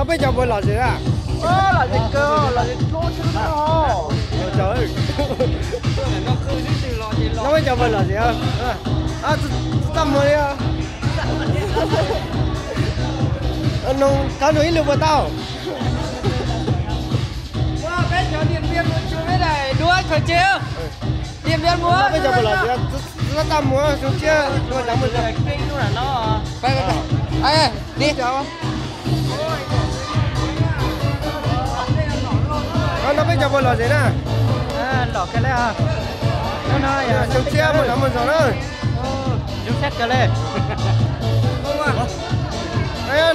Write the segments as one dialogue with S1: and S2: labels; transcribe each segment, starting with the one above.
S1: Nó bây giờ vừa là gì à?
S2: Là gì cơ, là gì lô chứ nó.
S1: Trời ơi. Nó bây giờ vừa là gì à? Tao mới à. Nó tao nói lưu vào tao.
S2: Bây giờ điện viên muốn chú biết này, đuôi khởi chiếu. Điện viên muốn.
S1: Nó bây giờ vừa là gì à? Nó tao muốn xuống chia, nó chẳng muốn
S2: cái kinh luôn là nó.
S1: Đây. Ai đi chào. Nó bây giờ vừa là gì nè?
S2: Lọ cái này à. Nó
S1: xuống chia một lắm một rồi đó.
S2: Chúng xét cái này.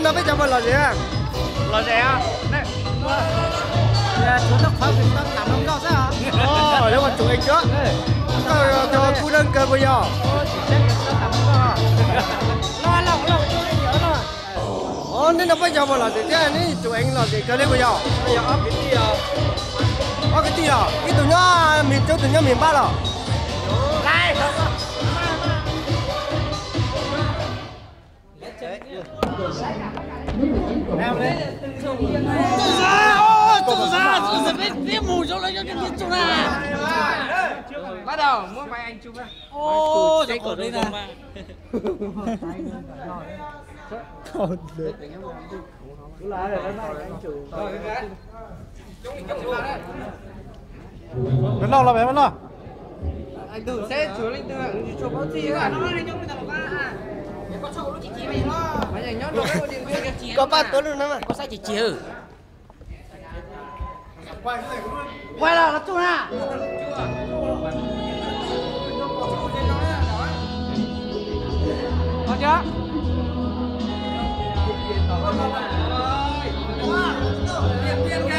S1: Nó bây giờ vừa là gì à?
S2: Lọ gì à? Này. Chú nó khó thì nó làm nó cao sao hả?
S1: Nếu mà chủ anh trước. Cho khu đơn cơ bây giờ. Nên nó bây giờ vừa là gì chứ? Nên chủ anh là gì cơ đấy bây giờ?
S2: Bây giờ ấp cái gì à?
S1: Cái gì à? Cái tụi nó miền Trung tụi nó miền Bắc rồi.
S2: Này.
S3: Biết mù chỗ lấy cho biết chỗ nào.
S2: Bắt đầu mua vài anh chụp ra.
S3: Ô, chạy cổ đây nè.
S1: Còn được.
S2: Bên nào là bé bên nào?
S4: Anh thử xe chú lên chụp bao gì cả.
S1: Có ba tuần rồi nè mà.
S3: Có sai chỉ chiều.
S4: Quay lại là chú à.
S2: Có chưa?
S4: Điện viên